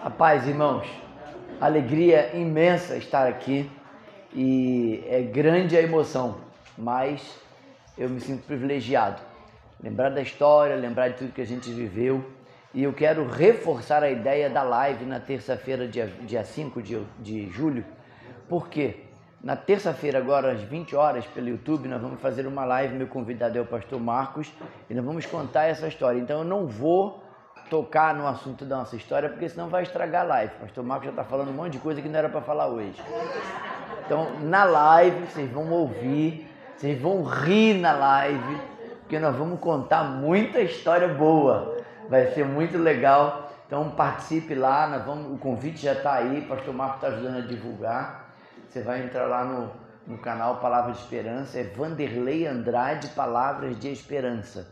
A paz, irmãos. Alegria imensa estar aqui e é grande a emoção, mas eu me sinto privilegiado. Lembrar da história, lembrar de tudo que a gente viveu, e eu quero reforçar a ideia da live na terça-feira, dia 5 de julho. Por quê? Na terça-feira, agora às 20 horas, pelo YouTube, nós vamos fazer uma live. Meu convidado é o pastor Marcos e nós vamos contar essa história. Então eu não vou tocar no assunto da nossa história, porque senão vai estragar a live. O pastor Marcos já está falando um monte de coisa que não era para falar hoje. Então, na live, vocês vão ouvir, vocês vão rir na live, porque nós vamos contar muita história boa. Vai ser muito legal. Então, participe lá. O convite já está aí, o pastor Marcos está ajudando a divulgar. Você vai entrar lá no canal Palavra de Esperança, é Vanderlei Andrade Palavras de Esperança.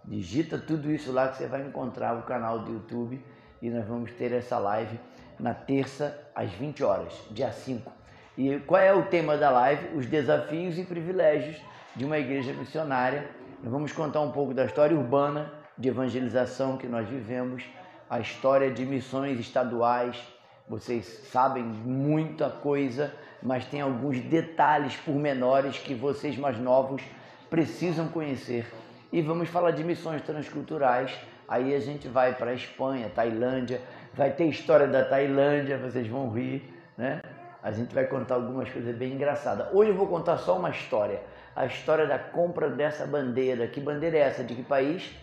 Digita tudo isso lá que você vai encontrar o canal do YouTube, e nós vamos ter essa live na terça às 20 horas, dia 5. E qual é o tema da live? Os desafios e privilégios de uma igreja missionária. Nós vamos contar um pouco da história urbana de evangelização que nós vivemos, a história de missões estaduais. Vocês sabem muita coisa, mas tem alguns detalhes pormenores que vocês mais novos precisam conhecer. E vamos falar de missões transculturais. Aí a gente vai para a Espanha, Tailândia, vai ter história da Tailândia, vocês vão rir, né? A gente vai contar algumas coisas bem engraçadas. Hoje eu vou contar só uma história, a história da compra dessa bandeira. Que bandeira é essa? De que país?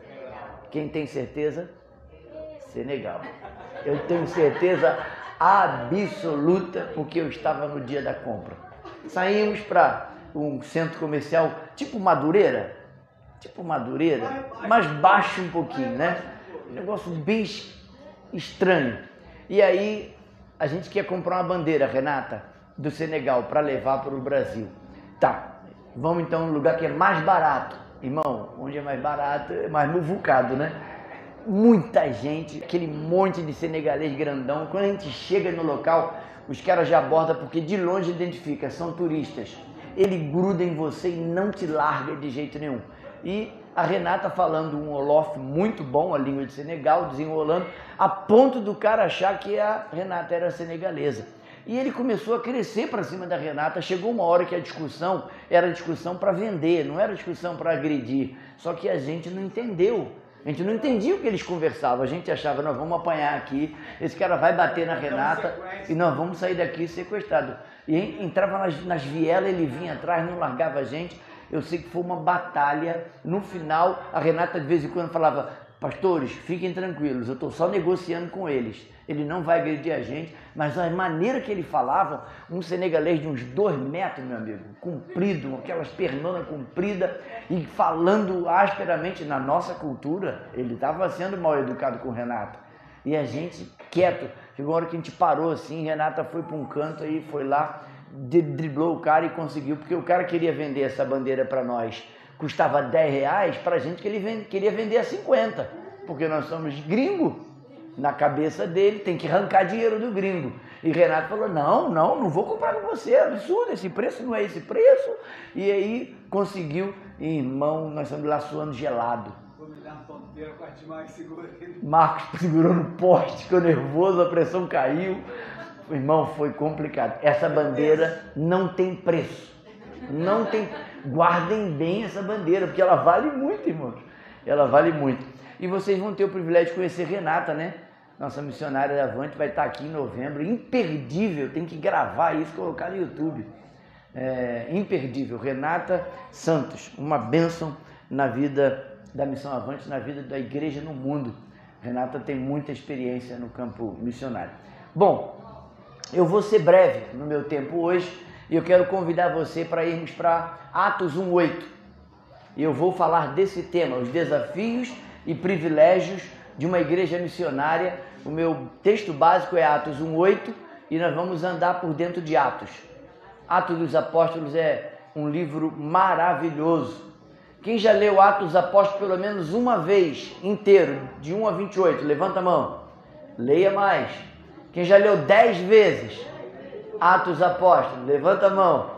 Senegal. Quem tem certeza? Senegal. Eu tenho certeza absoluta, porque eu estava no dia da compra. Saímos para um centro comercial tipo Madureira, mas baixo um pouquinho, né? Um negócio bem estranho. E aí a gente quer comprar uma bandeira, Renata, do Senegal para levar para o Brasil. Tá, vamos então num lugar que é mais barato. Irmão, onde é mais barato é mais muvucado, né? Muita gente, aquele monte de senegalês grandão. Quando a gente chega no local, os caras já abordam, porque de longe identifica, são turistas. Ele gruda em você e não te larga de jeito nenhum. E a Renata falando um Wolof muito bom, a língua de Senegal, desenrolando, a ponto do cara achar que a Renata era senegalesa. E ele começou a crescer para cima da Renata. Chegou uma hora que a discussão era discussão para vender, não era discussão para agredir. Só que a gente não entendeu. A gente não entendia o que eles conversavam. A gente achava, nós vamos apanhar aqui, esse cara vai bater na Renata e nós vamos sair daqui sequestrados. E entrava nas vielas, ele vinha atrás, não largava a gente. Eu sei que foi uma batalha. No final, a Renata de vez em quando falava: pastores, fiquem tranquilos, eu estou só negociando com eles. Ele não vai agredir a gente. Mas a maneira que ele falava, um senegalês de uns 2 metros, meu amigo, comprido, aquelas pernonas compridas, e falando asperamente na nossa cultura, ele estava sendo mal educado com Renata. E a gente quieto. Chegou uma hora que a gente parou assim, Renata foi para um canto e foi lá, driblou o cara e conseguiu, porque o cara queria vender essa bandeira para nós, custava R$10, para a gente que ele queria vender a 50, porque nós somos gringo. Na cabeça dele tem que arrancar dinheiro do gringo. E Renato falou: não vou comprar com você, é absurdo, esse preço não é esse preço. E aí conseguiu, e, irmão, nós estamos lá suando gelado. Marcos segurou no poste, ficou nervoso, a pressão caiu. Irmão, foi complicado. Essa bandeira não tem preço. Não tem. Guardem bem essa bandeira, porque ela vale muito, irmãos. Ela vale muito. E vocês vão ter o privilégio de conhecer Renata, né? Nossa missionária da Avante vai estar aqui em novembro. Imperdível, tem que gravar isso e colocar no YouTube. Imperdível. Renata Santos, uma bênção na vida da Missão Avante, na vida da igreja no mundo. Renata tem muita experiência no campo missionário. Bom, eu vou ser breve no meu tempo hoje e eu quero convidar você para irmos para Atos 1:8. E eu vou falar desse tema, os desafios e privilégios de uma igreja missionária. O meu texto básico é Atos 1:8 e nós vamos andar por dentro de Atos. Atos dos Apóstolos é um livro maravilhoso. Quem já leu Atos dos Apóstolos pelo menos uma vez inteiro, de 1 a 28, levanta a mão. Leia mais. Quem já leu 10 vezes Atos dos Apóstolos, levanta a mão.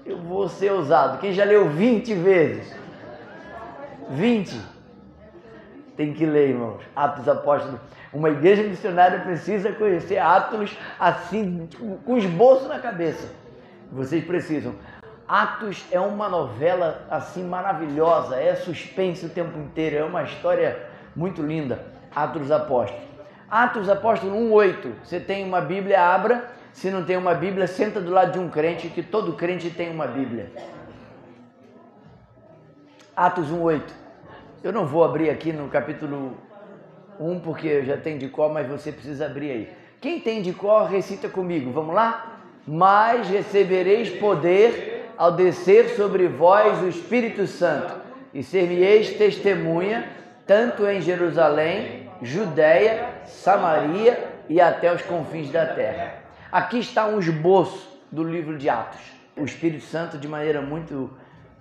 Eu vou ser ousado. Quem já leu 20 vezes? 20. Tem que ler, irmãos. Atos dos Apóstolos. Uma igreja missionária precisa conhecer Atos assim, com esboço na cabeça. Vocês precisam. Atos é uma novela assim maravilhosa, é suspense o tempo inteiro, é uma história muito linda. Atos dos Apóstolos. Atos dos Apóstolos 1:8. Você tem uma Bíblia, abra. Se não tem uma Bíblia, senta do lado de um crente, que todo crente tem uma Bíblia. Atos 1:8. Eu não vou abrir aqui no capítulo 1, porque eu já tenho de cor, mas você precisa abrir aí. Quem tem de cor, recita comigo. Vamos lá? Mas recebereis poder ao descer sobre vós o Espírito Santo, e ser-me-eis testemunha, tanto em Jerusalém, Judeia, Samaria e até os confins da terra. Aqui está um esboço do livro de Atos. O Espírito Santo, de maneira muito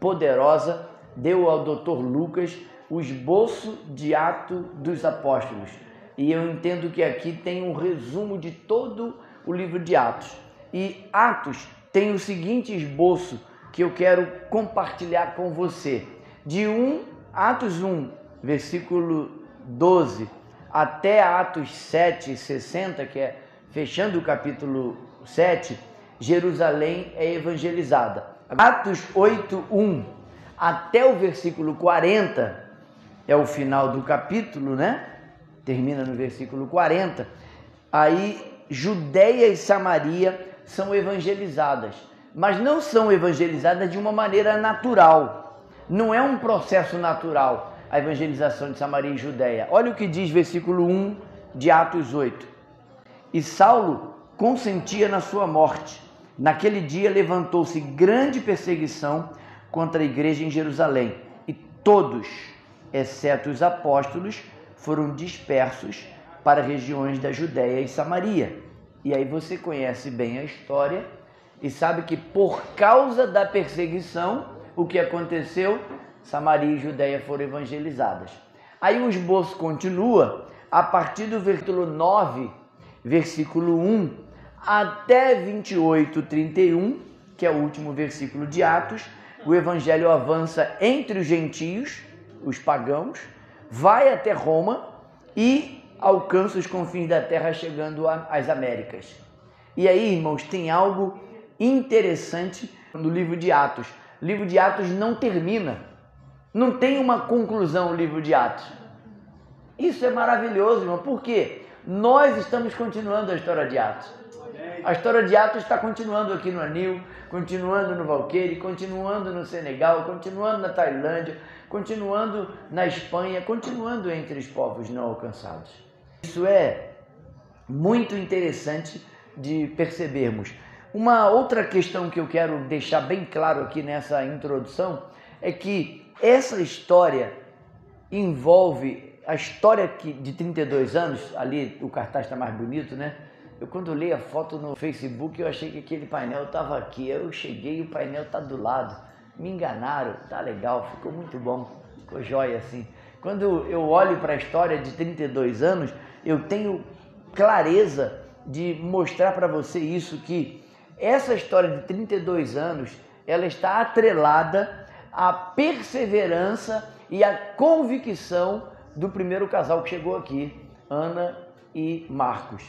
poderosa, deu ao Dr. Lucas o esboço de Atos dos Apóstolos. E eu entendo que aqui tem um resumo de todo o livro de Atos. E Atos tem o seguinte esboço que eu quero compartilhar com você. Atos 1, versículo 12, até Atos 7, 60, que é fechando o capítulo 7, Jerusalém é evangelizada. Atos 8, 1 até o versículo 40, é o final do capítulo, né? Termina no versículo 40. Aí Judeia e Samaria são evangelizadas, mas não são evangelizadas de uma maneira natural. Não é um processo natural a evangelização de Samaria e Judeia. Olha o que diz versículo 1 de Atos 8. E Saulo consentia na sua morte. Naquele dia levantou-se grande perseguição contra a igreja em Jerusalém, e todos, exceto os apóstolos, foram dispersos para regiões da Judeia e Samaria. E aí você conhece bem a história e sabe que por causa da perseguição, o que aconteceu? Samaria e Judeia foram evangelizadas. Aí o esboço continua a partir do versículo 9, versículo 1, até 28, 31, que é o último versículo de Atos. O evangelho avança entre os gentios, os pagãos, vai até Roma e alcança os confins da terra, chegando às Américas. E aí, irmãos, tem algo interessante no livro de Atos. O livro de Atos não termina, não tem uma conclusão o livro de Atos. Isso é maravilhoso, irmão, porque nós estamos continuando a história de Atos. A história de Atos está continuando aqui no Anil, continuando no Valqueire, continuando no Senegal, continuando na Tailândia, continuando na Espanha, continuando entre os povos não alcançados. Isso é muito interessante de percebermos. Uma outra questão que eu quero deixar bem claro aqui nessa introdução é que essa história envolve a história de 32 anos, ali o cartaz está mais bonito, né? Eu quando olhei a foto no Facebook, eu achei que aquele painel estava aqui. Eu cheguei e o painel está do lado. Me enganaram, tá legal, ficou muito bom, ficou jóia assim. Quando eu olho para a história de 32 anos, eu tenho clareza de mostrar para você isso, que essa história de 32 anos, ela está atrelada à perseverança e à convicção do primeiro casal que chegou aqui, Ana e Marcos.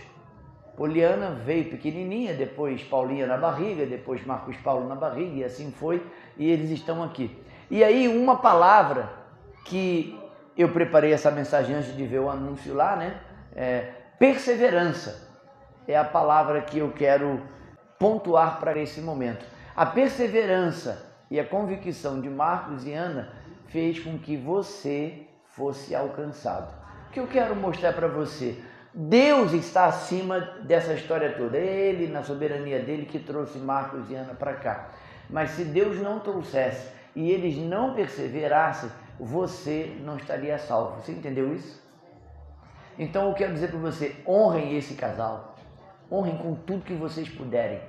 Poliana veio pequenininha, depois Paulinha na barriga, depois Marcos Paulo na barriga, e assim foi, e eles estão aqui. E aí uma palavra que eu preparei essa mensagem antes de ver o anúncio lá, né? Perseverança é a palavra que eu quero pontuar para esse momento. A perseverança e a convicção de Marcos e Ana fez com que você fosse alcançado. O que eu quero mostrar para você? Deus está acima dessa história toda. Ele, na soberania dele, que trouxe Marcos e Ana para cá. Mas se Deus não trouxesse e eles não perseverassem, você não estaria salvo. Você entendeu isso? Então eu quero dizer para você, honrem esse casal. Honrem com tudo que vocês puderem.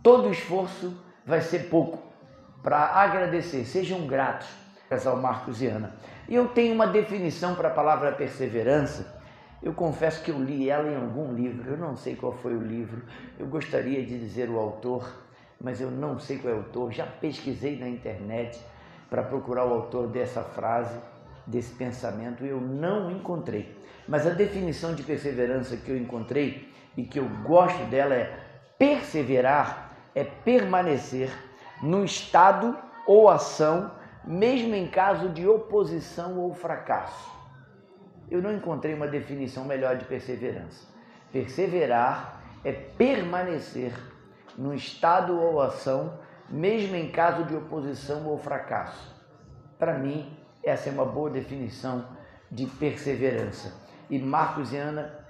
Todo esforço vai ser pouco para agradecer. Sejam gratos, casal Marcos e Ana. E eu tenho uma definição para a palavra perseverança. Eu confesso que eu li ela em algum livro, eu não sei qual foi o livro, eu gostaria de dizer o autor, mas eu não sei qual é o autor. Já pesquisei na internet para procurar o autor dessa frase desse pensamento eu não encontrei. Mas a definição de perseverança que eu encontrei e que eu gosto dela é: perseverar é permanecer num estado ou ação, mesmo em caso de oposição ou fracasso. Eu não encontrei uma definição melhor de perseverança. Perseverar é permanecer num estado ou ação, mesmo em caso de oposição ou fracasso. Para mim, essa é uma boa definição de perseverança. E Marcos e Ana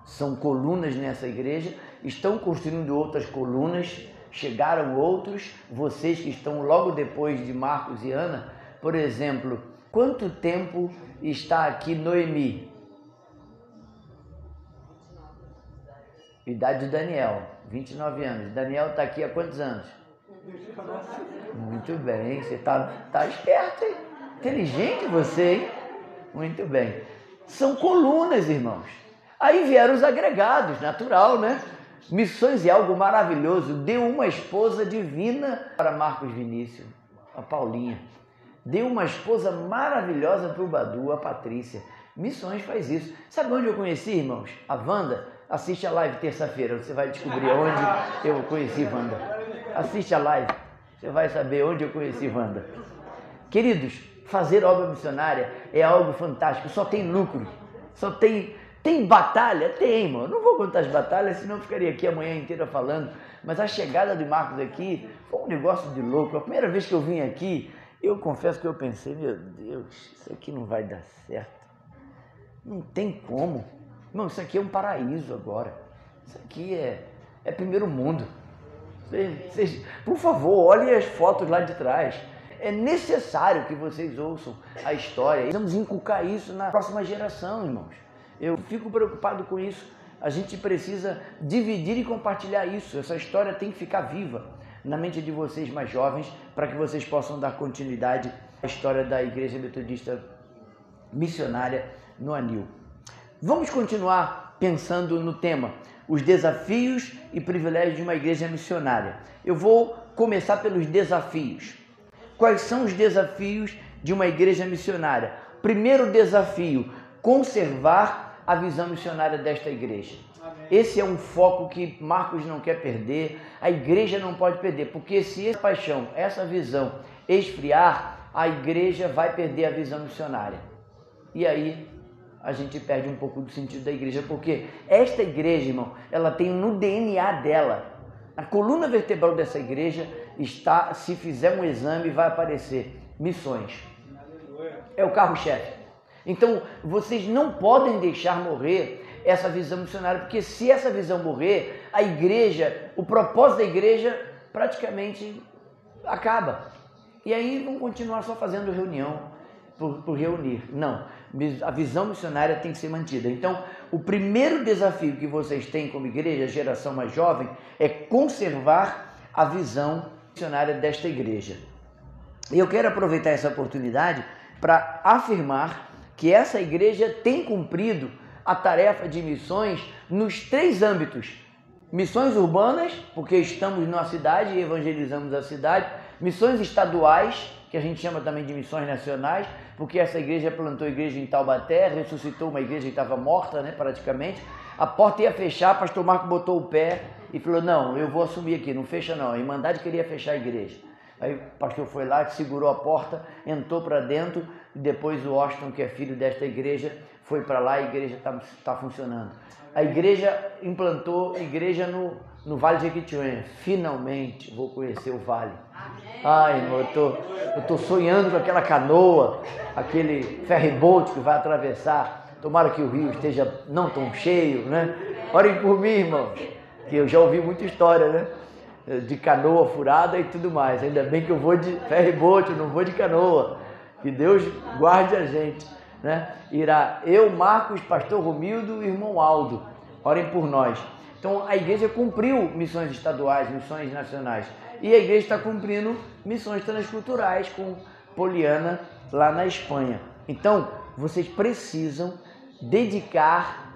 são colunas nessa igreja, estão construindo outras colunas, chegaram outros, vocês que estão logo depois de Marcos e Ana, por exemplo, quanto tempo está aqui Noemi? Idade de Daniel, 29 anos. Daniel está aqui há quantos anos? Muito bem, você tá esperto, hein? Inteligente você, hein? Muito bem. São colunas, irmãos. Aí vieram os agregados, natural, né? Missões é algo maravilhoso. Deu uma esposa divina para Marcos Vinícius, a Paulinha. Deu uma esposa maravilhosa para o Badu, a Patrícia. Missões faz isso. Sabe onde eu conheci, irmãos? A Wanda. Assiste a live terça-feira, você vai descobrir onde eu conheci Wanda. Assiste a live, você vai saber onde eu conheci Wanda. Queridos, fazer obra missionária é algo fantástico, só tem lucro, só tem batalha? Tem, irmão. Não vou contar as batalhas, senão eu ficaria aqui a manhã inteira falando, mas a chegada de Marcos aqui foi um negócio de louco. A primeira vez que eu vim aqui, eu confesso que eu pensei, meu Deus, isso aqui não vai dar certo, não tem como. Irmão, isso aqui é um paraíso agora. Isso aqui é primeiro mundo. Vocês, por favor, olhem as fotos lá de trás. É necessário que vocês ouçam a história. Precisamos inculcar isso na próxima geração, irmãos. Eu fico preocupado com isso. A gente precisa dividir e compartilhar isso. Essa história tem que ficar viva na mente de vocês mais jovens, para que vocês possam dar continuidade à história da Igreja Metodista Missionária no Anil. Vamos continuar pensando no tema, os desafios e privilégios de uma igreja missionária. Eu vou começar pelos desafios. Quais são os desafios de uma igreja missionária? Primeiro desafio, conservar a visão missionária desta igreja. Amém. Esse é um foco que Marcos não quer perder, a igreja não pode perder, porque se essa paixão, essa visão esfriar, a igreja vai perder a visão missionária. E aí a gente perde um pouco do sentido da igreja, porque esta igreja, irmão, ela tem no DNA dela, a coluna vertebral dessa igreja está, se fizer um exame, vai aparecer missões. É o carro-chefe. Então, vocês não podem deixar morrer essa visão missionária, porque se essa visão morrer, a igreja, o propósito da igreja praticamente acaba. E aí vão continuar só fazendo reunião por reunir. Não, a visão missionária tem que ser mantida. Então, o primeiro desafio que vocês têm como igreja, geração mais jovem, é conservar a visão missionária desta igreja. E eu quero aproveitar essa oportunidade para afirmar que essa igreja tem cumprido a tarefa de missões nos 3 âmbitos. Missões urbanas, porque estamos numa cidade e evangelizamos a cidade. Missões estaduais, que a gente chama também de missões nacionais, porque essa igreja plantou a igreja em Taubaté, ressuscitou uma igreja que estava morta, né, praticamente. A porta ia fechar, pastor Marco botou o pé e falou, não, eu vou assumir aqui, não fecha não. A Irmandade queria fechar a igreja. Aí o pastor foi lá, segurou a porta, entrou para dentro, e depois o Austin, que é filho desta igreja, foi para lá e a igreja está funcionando. A igreja implantou a igreja no Vale de Jequitinhonha. Finalmente vou conhecer o Vale. Ai, irmão, eu tô sonhando com aquela canoa, aquele ferryboat que vai atravessar. Tomara que o rio esteja não tão cheio, né? Orem por mim, irmãos, que eu já ouvi muita história, né? De canoa furada e tudo mais. Ainda bem que eu vou de ferryboat, eu não vou de canoa. Que Deus guarde a gente, né? Irá eu, Marcos, pastor Romildo e irmão Aldo. Orem por nós. Então a igreja cumpriu missões estaduais, missões nacionais. E a igreja está cumprindo missões transculturais com Poliana lá na Espanha. Então vocês precisam dedicar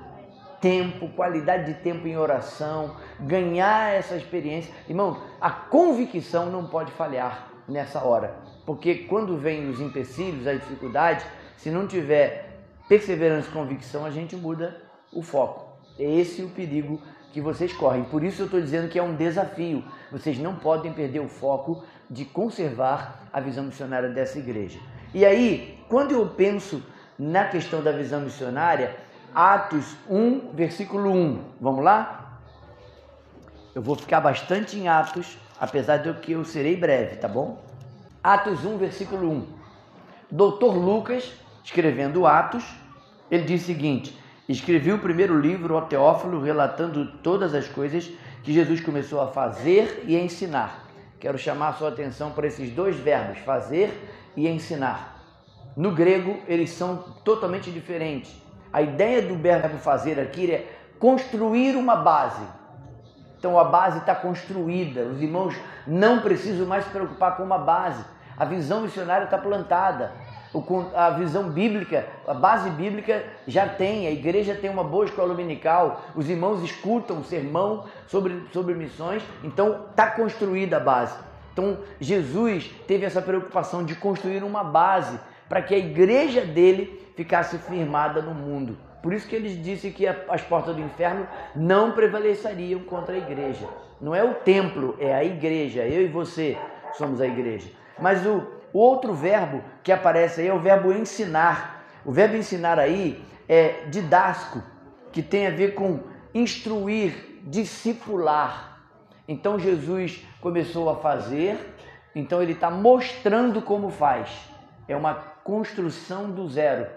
tempo, qualidade de tempo em oração, ganhar essa experiência. Irmão, a convicção não pode falhar nessa hora. Porque quando vem os empecilhos, as dificuldades, se não tiver perseverança e convicção, a gente muda o foco. É esse o perigo que vocês correm. Por isso eu estou dizendo que é um desafio. Vocês não podem perder o foco de conservar a visão missionária dessa igreja. E aí, quando eu penso na questão da visão missionária, Atos 1, versículo 1. Vamos lá? Eu vou ficar bastante em Atos, apesar de que eu serei breve, tá bom? Atos 1, versículo 1. Dr. Lucas, escrevendo Atos, ele diz o seguinte: escrevi o primeiro livro, ó Teófilo, relatando todas as coisas que Jesus começou a fazer e a ensinar. Quero chamar a sua atenção para esses dois verbos, fazer e ensinar. No grego, eles são totalmente diferentes. A ideia do verbo fazer aqui é construir uma base. Então a base está construída, os irmãos não precisam mais se preocupar com uma base. A visão missionária está plantada. A visão bíblica, a base bíblica já tem, a igreja tem uma boa escola dominical, os irmãos escutam o sermão sobre missões, então está construída a base. Então Jesus teve essa preocupação de construir uma base para que a igreja dele ficasse firmada no mundo. Por isso que ele disse que as portas do inferno não prevaleceriam contra a igreja. Não é o templo, é a igreja. Eu e você somos a igreja. Mas o outro verbo que aparece aí é o verbo ensinar. O verbo ensinar aí é didasco, que tem a ver com instruir, discipular. Então Jesus começou a fazer, então ele está mostrando como faz. É uma construção do zero.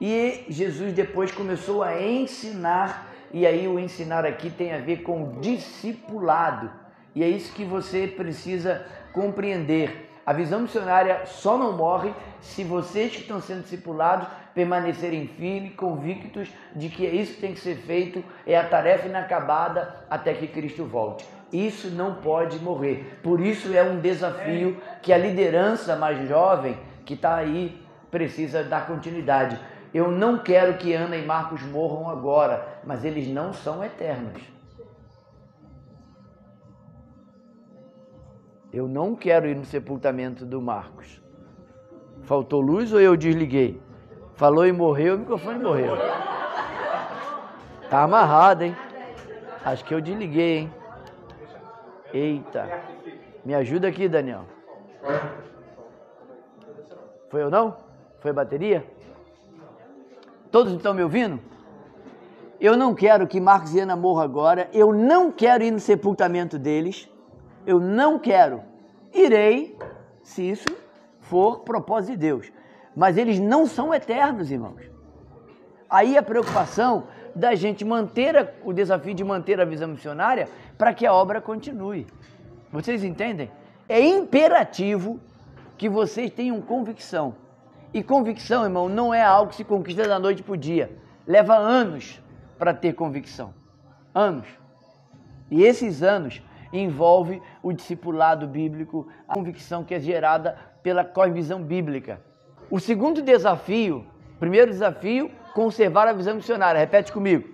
E Jesus depois começou a ensinar, e aí o ensinar aqui tem a ver com discipulado. E é isso que você precisa compreender. A visão missionária só não morre se vocês que estão sendo discipulados permanecerem firmes, convictos de que é isso que tem que ser feito, é a tarefa inacabada até que Cristo volte. Isso não pode morrer. Por isso é um desafio que a liderança mais jovem que está aí precisa dar continuidade. Eu não quero que Ana e Marcos morram agora, mas eles não são eternos. Eu não quero ir no sepultamento do Marcos. Faltou luz ou eu desliguei? Falou e morreu, o microfone morreu. Tá amarrado, hein? Acho que eu desliguei, hein? Eita. Me ajuda aqui, Daniel. Foi eu não? Foi a bateria? Todos estão me ouvindo? Eu não quero que Marcos e Ana morram agora. Eu não quero ir no sepultamento deles. Eu não quero. Irei, se isso for propósito de Deus. Mas eles não são eternos, irmãos. Aí a preocupação da gente manter o desafio de manter a visão missionária para que a obra continue. Vocês entendem? É imperativo que vocês tenham convicção. E convicção, irmão, não é algo que se conquista da noite para o dia. Leva anos para ter convicção. Anos. E esses anos envolve o discipulado bíblico, a convicção que é gerada pela cosmovisão bíblica. O segundo desafio, primeiro desafio, conservar a visão missionária. Repete comigo.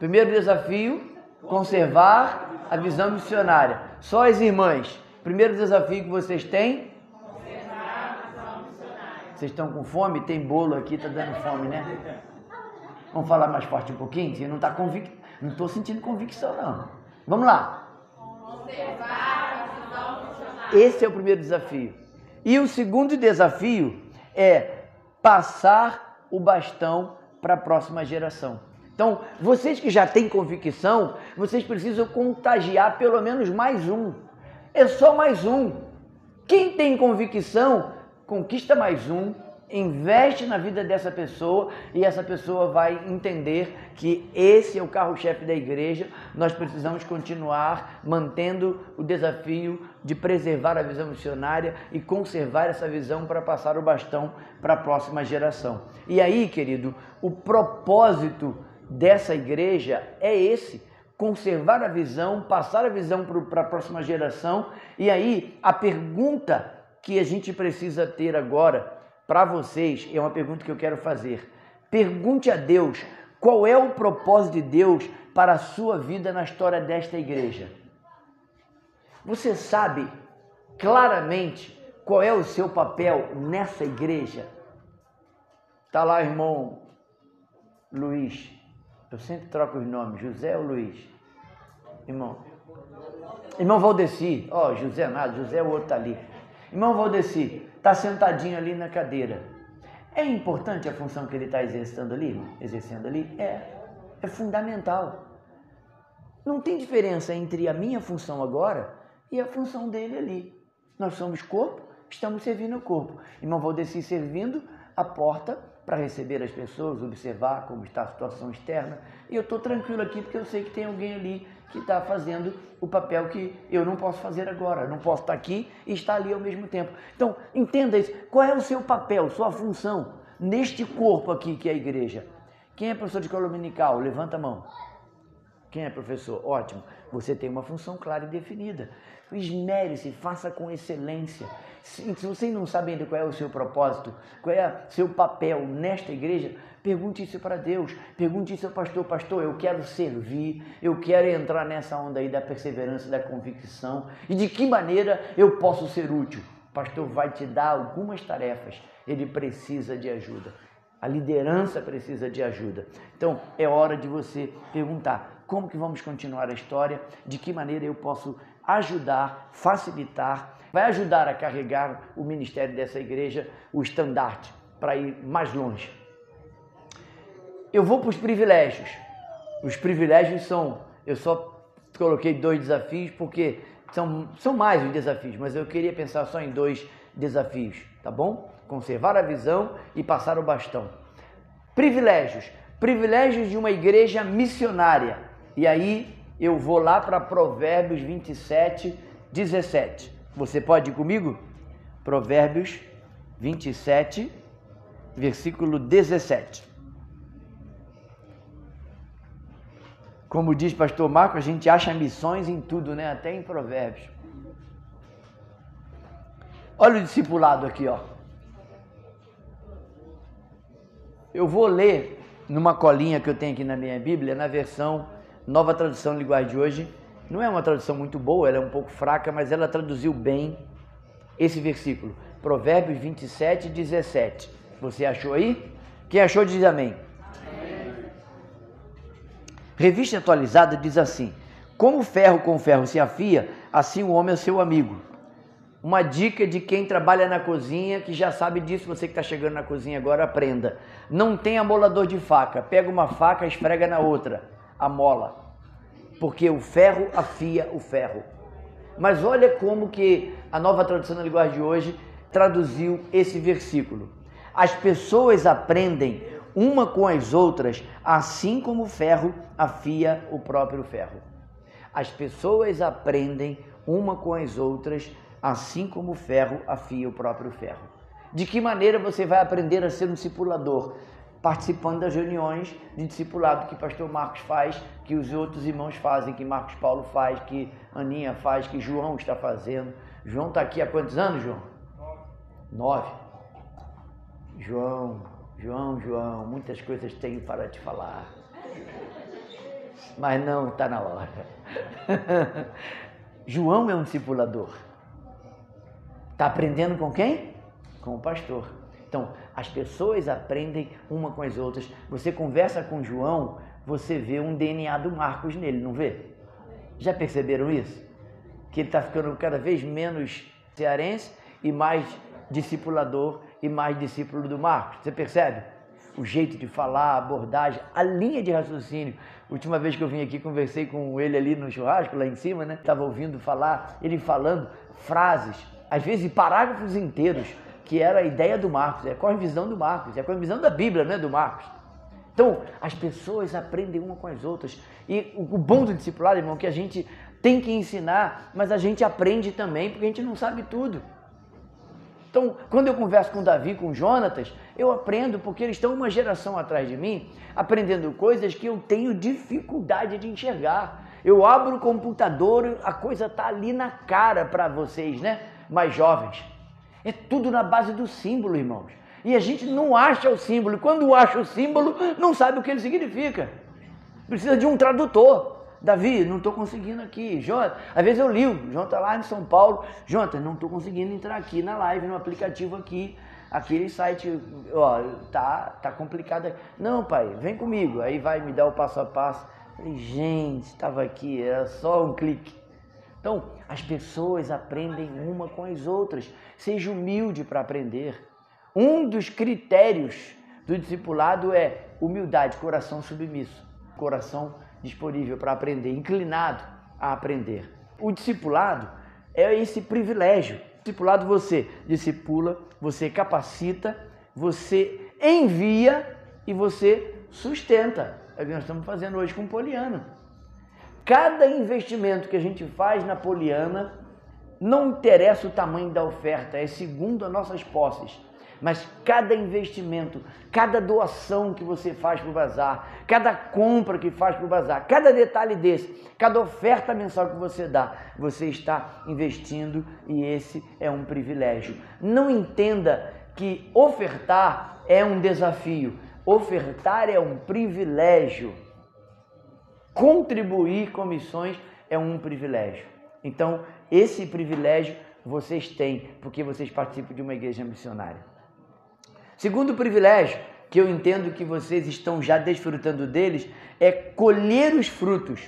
Primeiro desafio, conservar a visão missionária. Só as irmãs. Primeiro desafio que vocês têm? Conservar a visão missionária. Vocês estão com fome? Tem bolo aqui, tá dando fome, né? Vamos falar mais forte um pouquinho? Você não está não estou sentindo convicção, não. Vamos lá. Conservar a visão missionária. Esse é o primeiro desafio. E o segundo desafio é passar o bastão para a próxima geração. Então, vocês que já têm convicção, vocês precisam contagiar pelo menos mais um. É só mais um. Quem tem convicção, conquista mais um, investe na vida dessa pessoa e essa pessoa vai entender que esse é o carro-chefe da igreja. Nós precisamos continuar mantendo o desafio de preservar a visão missionária e conservar essa visão para passar o bastão para a próxima geração. E aí, querido, o propósito dessa igreja é esse: conservar a visão, passar a visão para a próxima geração. E aí, a pergunta que a gente precisa ter agora para vocês é uma pergunta que eu quero fazer. Pergunte a Deus qual é o propósito de Deus para a sua vida na história desta igreja. Você sabe claramente qual é o seu papel nessa igreja? Está lá, irmão Luiz. Eu sempre troco os nomes, José ou Luiz? Irmão Valdeci. Ó, José nada, José é o outro tá ali. Irmão Valdeci, está sentadinho ali na cadeira. É importante a função que ele está exercendo ali? É fundamental. Não tem diferença entre a minha função agora e a função dele ali. Nós somos corpo, estamos servindo o corpo. Irmão Valdeci servindo a porta para receber as pessoas, observar como está a situação externa. E eu estou tranquilo aqui porque eu sei que tem alguém ali que está fazendo o papel que eu não posso fazer agora. Eu não posso estar aqui e estar ali ao mesmo tempo. Então, entenda isso. Qual é o seu papel, sua função neste corpo aqui que é a igreja? Quem é professor de escola dominical? Levanta a mão. Quem é professor? Ótimo. Você tem uma função clara e definida. Esmere-se, faça com excelência. Se você não sabe ainda qual é o seu propósito, qual é o seu papel nesta igreja, pergunte isso para Deus. Pergunte isso ao pastor. Pastor, eu quero servir, eu quero entrar nessa onda aí da perseverança, da convicção. E de que maneira eu posso ser útil? O pastor vai te dar algumas tarefas. Ele precisa de ajuda. A liderança precisa de ajuda. Então, é hora de você perguntar: como que vamos continuar a história? De que maneira eu posso ajudar, facilitar, vai ajudar a carregar o ministério dessa igreja, o estandarte, para ir mais longe. Eu vou para os privilégios. Os privilégios são, eu só coloquei 2 desafios porque são mais os desafios, mas eu queria pensar só em 2 desafios, tá bom? Conservar a visão e passar o bastão. Privilégios. Privilégios de uma igreja missionária. E aí eu vou lá para Provérbios 27, 17. Você pode ir comigo? Provérbios 27, versículo 17. Como diz pastor Marco, a gente acha missões em tudo, né? Até em Provérbios. Olha o discipulado aqui, ó. Eu vou ler numa colinha que eu tenho aqui na minha Bíblia, na versão Nova Tradução Linguagem de hoje. Não é uma tradução muito boa, ela é um pouco fraca, mas ela traduziu bem esse versículo. Provérbios 27, 17. Você achou aí? Quem achou diz amém. Amém. Revista atualizada diz assim: como ferro com ferro se afia, assim o homem é seu amigo. Uma dica de quem trabalha na cozinha, que já sabe disso, você que está chegando na cozinha agora, aprenda. Não tem amolador de faca. Pega uma faca, esfrega na outra. Amola. Porque o ferro afia o ferro. Mas olha como que a Nova Tradução da Linguagem de hoje traduziu esse versículo. As pessoas aprendem uma com as outras, assim como o ferro afia o próprio ferro. As pessoas aprendem uma com as outras, assim como o ferro afia o próprio ferro. De que maneira você vai aprender a ser um discipulador? Participando das reuniões de discipulado que pastor Marcos faz, que os outros irmãos fazem, que Marcos Paulo faz, que Aninha faz, que João está fazendo. João está aqui há quantos anos, João? 9. João, muitas coisas tenho para te falar. Mas não está na hora. João é um discipulador. Está aprendendo com quem? Com o pastor. Então, as pessoas aprendem uma com as outras. Você conversa com João, você vê um DNA do Marcos nele, não vê? Já perceberam isso? Que ele está ficando cada vez menos cearense e mais discipulador e mais discípulo do Marcos. Você percebe? O jeito de falar, a abordagem, a linha de raciocínio. Última vez que eu vim aqui, conversei com ele ali no churrasco, lá em cima, né? Estava ouvindo falar, ele falando frases, às vezes parágrafos inteiros, que era a ideia do Marcos, é com a visão do Marcos, é com a visão da Bíblia, né, do Marcos. Então, as pessoas aprendem uma com as outras. E o bom do discipulado, irmão, é que a gente tem que ensinar, mas a gente aprende também, porque a gente não sabe tudo. Então, quando eu converso com o Davi, com o Jonatas, eu aprendo, porque eles estão uma geração atrás de mim, aprendendo coisas que eu tenho dificuldade de enxergar. Eu abro o computador, a coisa está ali na cara para vocês, né, mais jovens. É tudo na base do símbolo, irmãos. E a gente não acha o símbolo. Quando acha o símbolo, não sabe o que ele significa. Precisa de um tradutor. Davi, não estou conseguindo aqui. Jonathan, às vezes eu ligo, Jonathan tá lá em São Paulo, Jonathan, não estou conseguindo entrar aqui na live, no aplicativo aqui, aquele site, ó, tá complicado. Não, pai, vem comigo. Aí vai me dar o passo a passo. Falei, gente, estava aqui, era só um clique. Então, as pessoas aprendem uma com as outras. Seja humilde para aprender. Um dos critérios do discipulado é humildade, coração submisso, coração disponível para aprender, inclinado a aprender. O discipulado é esse privilégio. O discipulado você discipula, você capacita, você envia e você sustenta. É o que nós estamos fazendo hoje com Poliana. Cada investimento que a gente faz na Poliana, não interessa o tamanho da oferta, é segundo as nossas posses. Mas cada investimento, cada doação que você faz para o bazar, cada compra que faz para o bazar, cada detalhe desse, cada oferta mensal que você dá, você está investindo e esse é um privilégio. Não entenda que ofertar é um desafio, ofertar é um privilégio. Contribuir com missões é um privilégio. Então, esse privilégio vocês têm porque vocês participam de uma igreja missionária. Segundo privilégio, que eu entendo que vocês estão já desfrutando deles, é colher os frutos.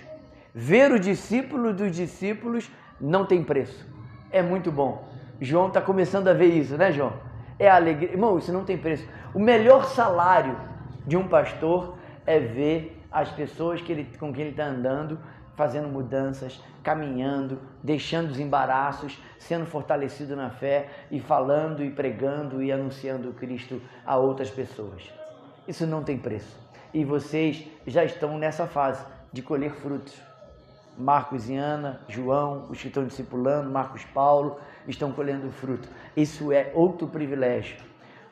Ver o discípulo dos discípulos não tem preço. É muito bom. João está começando a ver isso, né, João? É a alegria. Irmão, isso não tem preço. O melhor salário de um pastor é ver as pessoas com quem ele está andando, fazendo mudanças, caminhando, deixando os embaraços, sendo fortalecido na fé e falando e pregando e anunciando Cristo a outras pessoas. Isso não tem preço. E vocês já estão nessa fase de colher frutos. Marcos e Ana, João, os que estão discipulando, Marcos Paulo, estão colhendo fruto. Isso é outro privilégio.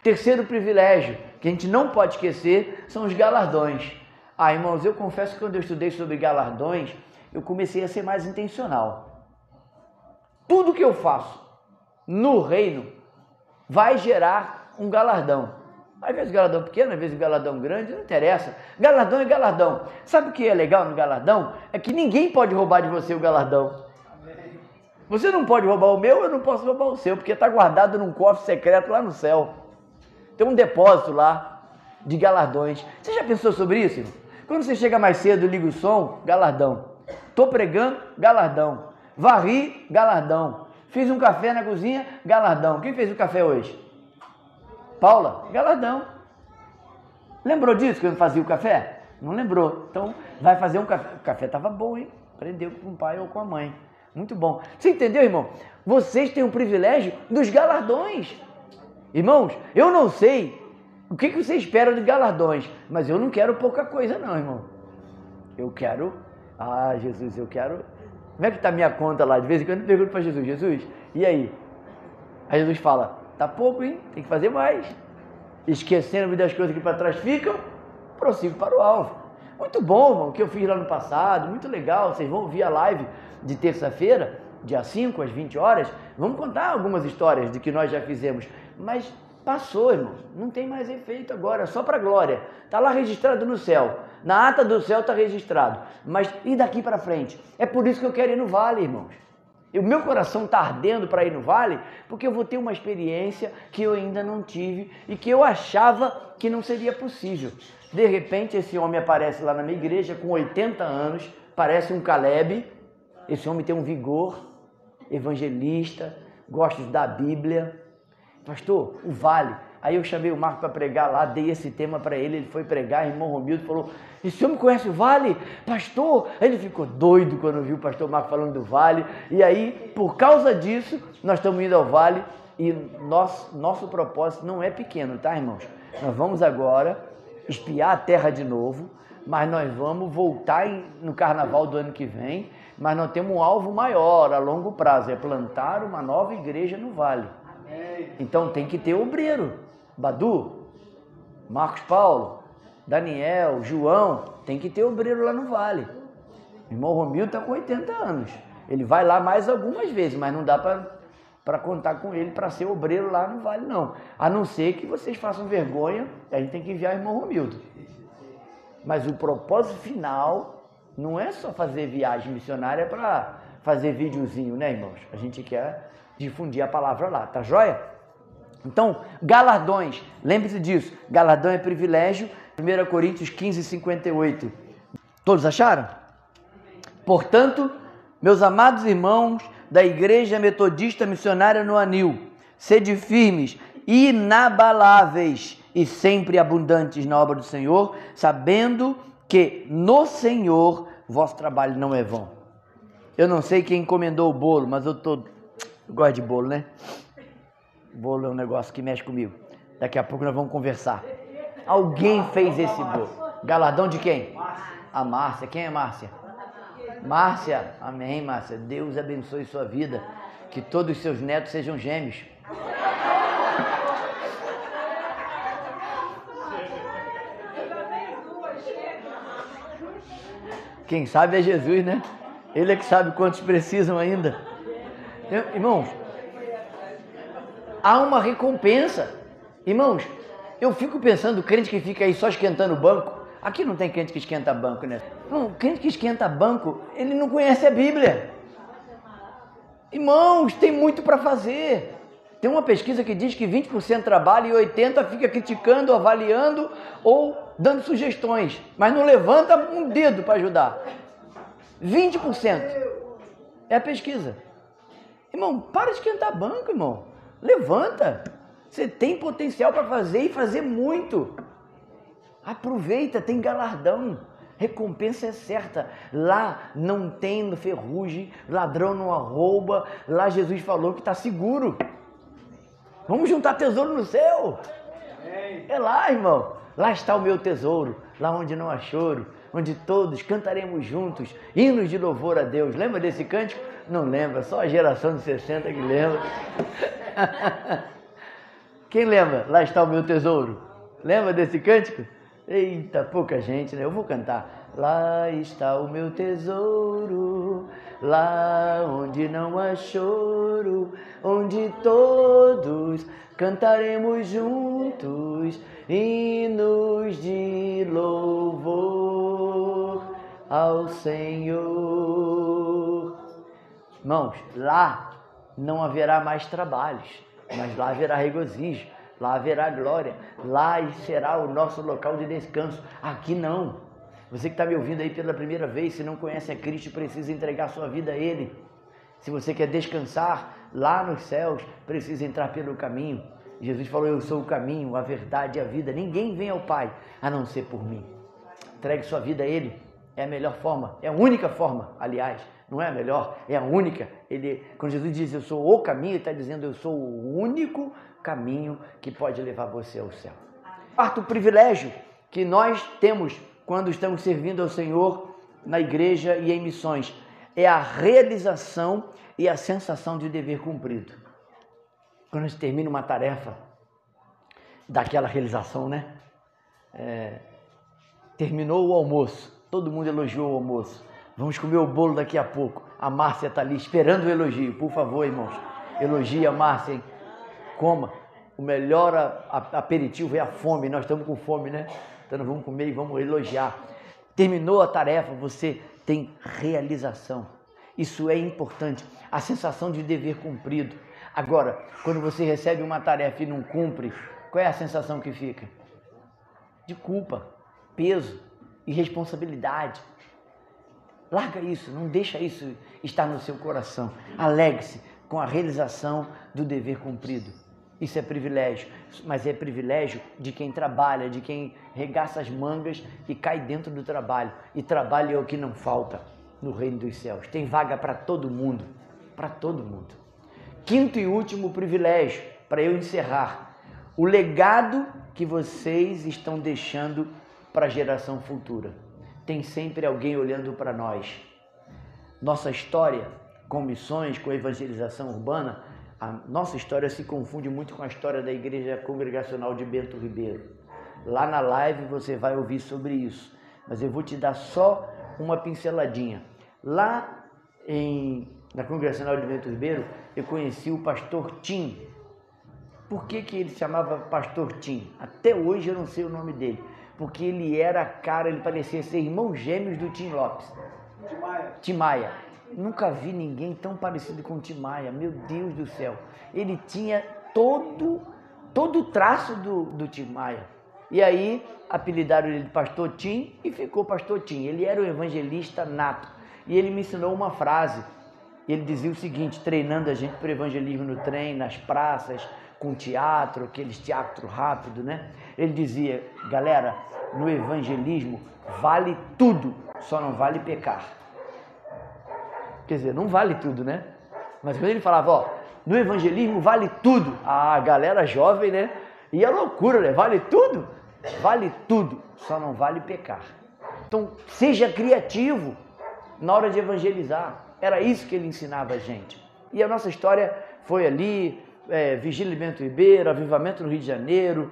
Terceiro privilégio, que a gente não pode esquecer, são os galardões. Irmãos, eu confesso que quando eu estudei sobre galardões, eu comecei a ser mais intencional. Tudo que eu faço no reino vai gerar um galardão. Às vezes galardão pequeno, às vezes galardão grande, não interessa. Galardão é galardão. Sabe o que é legal no galardão? É que ninguém pode roubar de você o galardão. Você não pode roubar o meu, eu não posso roubar o seu, porque está guardado num cofre secreto lá no céu. Tem um depósito lá de galardões. Você já pensou sobre isso, irmão? Quando você chega mais cedo, liga o som, galardão. Estou pregando, galardão. Varri, galardão. Fiz um café na cozinha, galardão. Quem fez o café hoje? Paula, galardão. Lembrou disso quando fazia o café? Não lembrou. Então, vai fazer um café. O café estava bom, hein? Aprendeu com o pai ou com a mãe. Muito bom. Você entendeu, irmão? Vocês têm o privilégio dos galardões. Irmãos, eu não sei o que você espera de galardões, mas eu não quero pouca coisa não, irmão. Eu quero... Jesus, eu quero... Como é que está a minha conta lá? De vez em quando eu pergunto para Jesus, Jesus, e aí? Aí Jesus fala, tá pouco, hein? Tem que fazer mais. Esquecendo das coisas que para trás ficam, prossigo para o alvo. Muito bom, irmão, o que eu fiz lá no passado, muito legal. Vocês vão ouvir a live de terça-feira, dia 5, às 20 horas. Vamos contar algumas histórias de que nós já fizemos. Mas passou, irmão. Não tem mais efeito agora, só para a glória. Está lá registrado no céu. Na ata do céu está registrado. Mas e daqui para frente? É por isso que eu quero ir no vale, irmãos. O meu coração está ardendo para ir no vale, porque eu vou ter uma experiência que eu ainda não tive e que eu achava que não seria possível. De repente, esse homem aparece lá na minha igreja com 80 anos, parece um Caleb. Esse homem tem um vigor, evangelista, gosta de estudar a Bíblia. Pastor, o vale. Aí eu chamei o Marco para pregar lá, dei esse tema para ele, ele foi pregar, irmão Romildo falou, esse homem conhece o vale? Pastor? Aí ele ficou doido quando viu o pastor Marco falando do vale. E aí, por causa disso, nós estamos indo ao vale e nosso propósito não é pequeno, tá, irmãos? Nós vamos agora espiar a terra de novo, mas nós vamos voltar no carnaval do ano que vem, mas nós temos um alvo maior a longo prazo, é plantar uma nova igreja no vale. Então tem que ter obreiro. Badu, Marcos Paulo, Daniel, João, tem que ter obreiro lá no vale. O irmão Romildo está com 80 anos. Ele vai lá mais algumas vezes, mas não dá para contar com ele para ser obreiro lá no vale, não. A não ser que vocês façam vergonha, a gente tem que enviar o irmão Romildo. Mas o propósito final Não é só fazer viagem missionária para fazer videozinho, né, irmãos? A gente quer difundir a palavra lá, tá joia? Então, galardões, lembre-se disso, galardão é privilégio, 1 Coríntios 15, 58. Todos acharam? Portanto, meus amados irmãos da Igreja Metodista Missionária no Anil, sede firmes, inabaláveis e sempre abundantes na obra do Senhor, sabendo que no Senhor vosso trabalho não é vão. Eu não sei quem encomendou o bolo, mas eu gosto de bolo, né? Bolo é um negócio que mexe comigo. Daqui a pouco nós vamos conversar. Alguém fez esse bolo. Galardão de quem? A Márcia. Quem é Márcia? Márcia. Amém, Márcia. Deus abençoe sua vida. Que todos os seus netos sejam gêmeos. Quem sabe é Jesus, né? Ele é que sabe quantos precisam ainda. Irmãos, há uma recompensa. Irmãos, eu fico pensando, crente que fica aí só esquentando o banco. Aqui não tem crente que esquenta banco, né? Não, crente que esquenta banco, ele não conhece a Bíblia. Irmãos, tem muito para fazer. Tem uma pesquisa que diz que 20% trabalha e 80% fica criticando, avaliando ou dando sugestões, mas não levanta um dedo para ajudar. 20% é a pesquisa. Irmão, para de esquentar banco, irmão. Levanta. Você tem potencial para fazer e fazer muito. Aproveita, tem galardão. Recompensa é certa. Lá não tem ferrugem, ladrão não rouba. Lá Jesus falou que está seguro. Vamos juntar tesouro no céu. É lá, irmão. Lá está o meu tesouro, lá onde não há choro, onde todos cantaremos juntos hinos de louvor a Deus. Lembra desse cântico? Não lembra, só a geração de 60 que lembra. Quem lembra? Lá está o meu tesouro. Lembra desse cântico? Eita, pouca gente, né? Eu vou cantar. Lá está o meu tesouro, lá onde não há choro, onde todos cantaremos juntos hinos de louvor ao Senhor. Irmãos, lá não haverá mais trabalhos, mas lá haverá regozijo, lá haverá glória, lá será o nosso local de descanso. Aqui não. Você que está me ouvindo aí pela primeira vez, se não conhece a Cristo, precisa entregar sua vida a Ele. Se você quer descansar lá nos céus, precisa entrar pelo caminho. Jesus falou, eu sou o caminho, a verdade e a vida. Ninguém vem ao Pai a não ser por mim. Entregue sua vida a Ele. É a melhor forma, é a única forma, aliás. Não é a melhor, é a única. Quando Jesus diz, eu sou o caminho, Ele está dizendo, eu sou o único caminho que pode levar você ao céu. Quarto privilégio que nós temos quando estamos servindo ao Senhor na igreja e em missões é a realização e a sensação de dever cumprido. Quando a gente termina uma tarefa, dá aquela realização, né? Terminou o almoço, todo mundo elogiou o almoço. Vamos comer o bolo daqui a pouco. A Márcia está ali esperando o elogio. Por favor, irmãos, elogie a Márcia, hein? Coma. O melhor aperitivo é a fome. Nós estamos com fome, né? Então nós vamos comer e vamos elogiar. Terminou a tarefa, você tem realização. Isso é importante. A sensação de dever cumprido. Agora, quando você recebe uma tarefa e não cumpre, qual é a sensação que fica? De culpa, peso, irresponsabilidade. Larga isso, não deixa isso estar no seu coração. Alegre-se com a realização do dever cumprido. Isso é privilégio, mas é privilégio de quem trabalha, de quem regaça as mangas e cai dentro do trabalho. E trabalho é o que não falta no reino dos céus. Tem vaga para todo mundo, para todo mundo. Quinto e último privilégio, para eu encerrar. O legado que vocês estão deixando para a geração futura. Tem sempre alguém olhando para nós. Nossa história com missões, com evangelização urbana, a nossa história se confunde muito com a história da Igreja Congregacional de Bento Ribeiro. Lá na live você vai ouvir sobre isso, mas eu vou te dar só uma pinceladinha. Lá na Congregacional de Bento Ribeiro, eu conheci o pastor Tim. Por que ele se chamava pastor Tim? Até hoje eu não sei o nome dele. porque ele era cara, ele parecia ser irmão gêmeos do Tim Lopes. Tim Maia. Nunca vi ninguém tão parecido com o Tim Maia, meu Deus do céu. Ele tinha todo o traço do Tim Maia. E aí apelidaram ele de Pastor Tim e ficou Pastor Tim. Ele era um evangelista nato. E ele me ensinou uma frase. Ele dizia o seguinte, treinando a gente para o evangelismo no trem, nas praças, com teatro, aqueles teatro rápido, né? Ele dizia, galera, no evangelismo vale tudo, só não vale pecar. Quer dizer, não vale tudo, né? Mas quando ele falava, ó, no evangelismo vale tudo, a galera jovem, né? E a loucura, né? Vale tudo? Vale tudo, só não vale pecar. Então, seja criativo na hora de evangelizar. Era isso que ele ensinava a gente. E a nossa história foi ali, Vigília de Bento Ribeiro, Avivamento no Rio de Janeiro,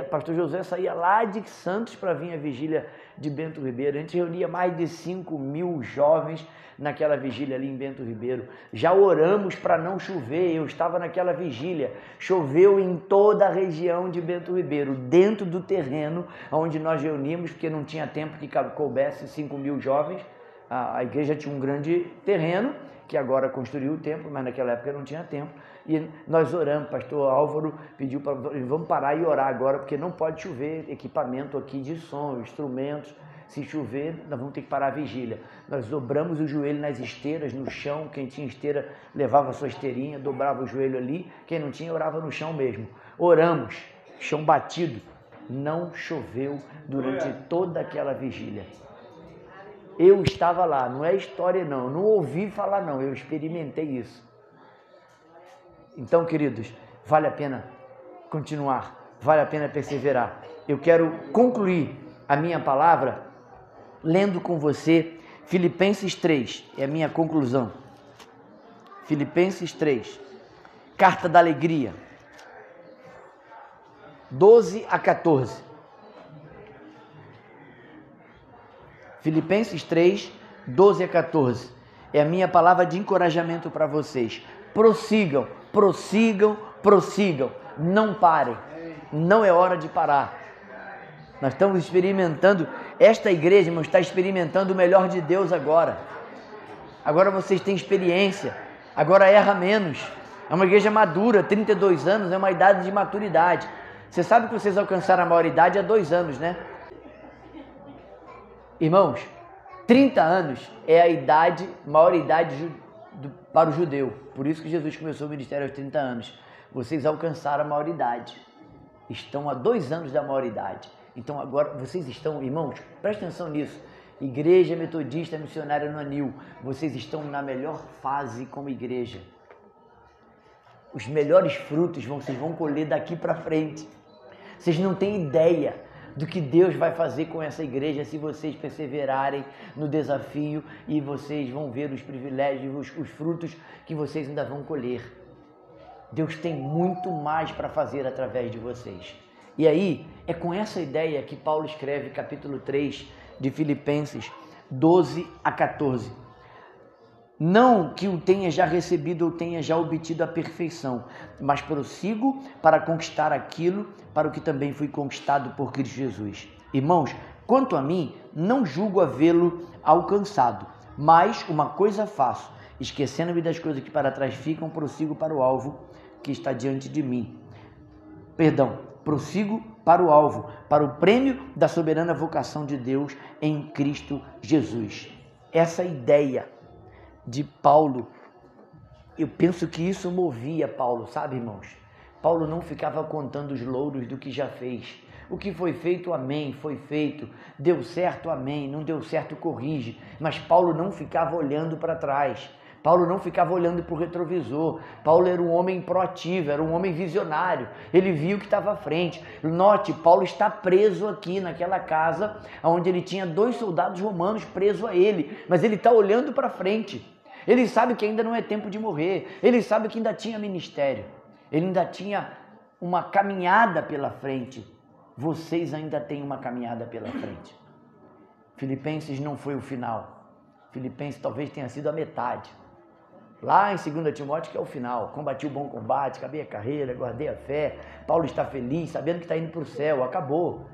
Pastor Josué saía lá de Santos para vir à Vigília de Bento Ribeiro. A gente reunia mais de 5.000 jovens naquela vigília ali em Bento Ribeiro. Já oramos para não chover, eu estava naquela vigília. Choveu em toda a região de Bento Ribeiro, dentro do terreno onde nós reunimos, porque não tinha tempo que coubesse 5.000 jovens. A igreja tinha um grande terreno, que agora construiu o templo, mas naquela época não tinha tempo. E nós oramos, pastor Álvaro pediu para vamos parar e orar agora, porque não pode chover, equipamento aqui de som, instrumentos. Se chover, nós vamos ter que parar a vigília. Nós dobramos o joelho nas esteiras, no chão. Quem tinha esteira levava a sua esteirinha, dobrava o joelho ali. Quem não tinha, orava no chão mesmo. Oramos, chão batido. Não choveu durante toda aquela vigília. Eu estava lá, não é história não, não ouvi falar não, eu experimentei isso. Então, queridos, vale a pena continuar, vale a pena perseverar. Eu quero concluir a minha palavra lendo com você Filipenses 3, é a minha conclusão. Filipenses 3, Carta da Alegria, 12 a 14. Filipenses 3, 12 a 14. É a minha palavra de encorajamento para vocês. Prossigam, prossigam, prossigam. Não parem. Não é hora de parar. Nós estamos experimentando, esta igreja, irmão, está experimentando o melhor de Deus agora. Agora vocês têm experiência. Agora erra menos. É uma igreja madura, 32 anos é uma idade de maturidade. Você sabe que vocês alcançaram a maioridade há 2 anos, né? Irmãos, 30 anos é a idade, maior idade para o judeu. Por isso que Jesus começou o ministério aos 30 anos. Vocês alcançaram a maioridade. Estão há 2 anos da maioridade. Então agora vocês estão, irmãos, presta atenção nisso. Igreja Metodista Missionária no Anil. Vocês estão na melhor fase como igreja. Os melhores frutos vocês vão colher daqui para frente. Vocês não têm ideia do que Deus vai fazer com essa igreja se vocês perseverarem no desafio, e vocês vão ver os privilégios, os frutos que vocês ainda vão colher. Deus tem muito mais para fazer através de vocês. E aí, é com essa ideia que Paulo escreve capítulo 3 de Filipenses 12 a 14. Não que o tenha já recebido ou tenha já obtido a perfeição, mas prossigo para conquistar aquilo para o que também fui conquistado por Cristo Jesus. Irmãos, quanto a mim, não julgo havê-lo alcançado, mas uma coisa faço, esquecendo-me das coisas que para trás ficam, prossigo para o alvo que está diante de mim. Prossigo para o alvo, para o prêmio da soberana vocação de Deus em Cristo Jesus. Essa ideia de Paulo, eu penso que isso movia Paulo, sabe, irmãos? Paulo não ficava contando os louros do que já fez. O que foi feito, amém, foi feito. Deu certo, amém, não deu certo, corrige. Mas Paulo não ficava olhando para trás. Paulo não ficava olhando para o retrovisor. Paulo era um homem proativo, era um homem visionário. Ele viu o que estava à frente. Note, Paulo está preso aqui naquela casa, onde ele tinha 2 soldados romanos presos a ele. Mas ele está olhando para frente. Ele sabe que ainda não é tempo de morrer. Ele sabe que ainda tinha ministério. Ele ainda tinha uma caminhada pela frente. Vocês ainda têm uma caminhada pela frente. Filipenses não foi o final. Filipenses talvez tenha sido a metade. Lá em 2 Timóteo, que é o final, combati o bom combate, acabei a carreira, guardei a fé, Paulo está feliz, sabendo que está indo para o céu, acabou,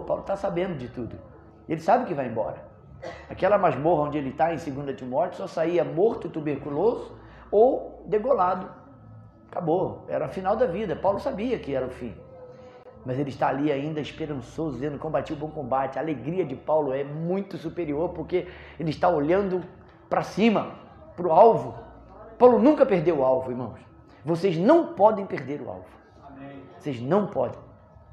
Paulo está sabendo de tudo, ele sabe que vai embora. Aquela masmorra onde ele está em 2 Timóteo, só saía morto, tuberculoso ou degolado, acabou, era o final da vida, Paulo sabia que era o fim. Mas ele está ali ainda esperançoso, dizendo, combati o bom combate. A alegria de Paulo é muito superior, porque ele está olhando para cima, para o alvo. Paulo nunca perdeu o alvo, irmãos. Vocês não podem perder o alvo. Vocês não podem.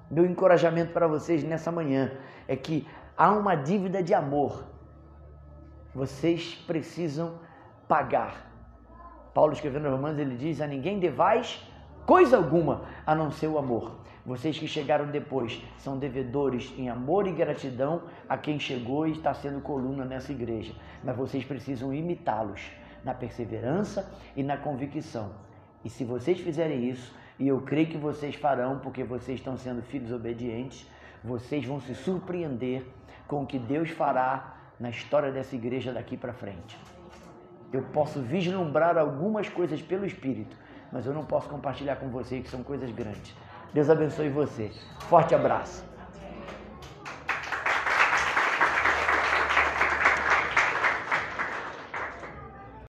Meu encorajamento para vocês nessa manhã é que há uma dívida de amor. Vocês precisam pagar. Paulo escrevendo nos Romanos, ele diz, a ninguém devais coisa alguma, a não ser o amor. Vocês que chegaram depois são devedores em amor e gratidão a quem chegou e está sendo coluna nessa igreja. Mas vocês precisam imitá-los na perseverança e na convicção. E se vocês fizerem isso, e eu creio que vocês farão, porque vocês estão sendo filhos obedientes, vocês vão se surpreender com o que Deus fará na história dessa igreja daqui para frente. Eu posso vislumbrar algumas coisas pelo Espírito, mas eu não posso compartilhar com vocês que são coisas grandes. Deus abençoe você. Forte abraço.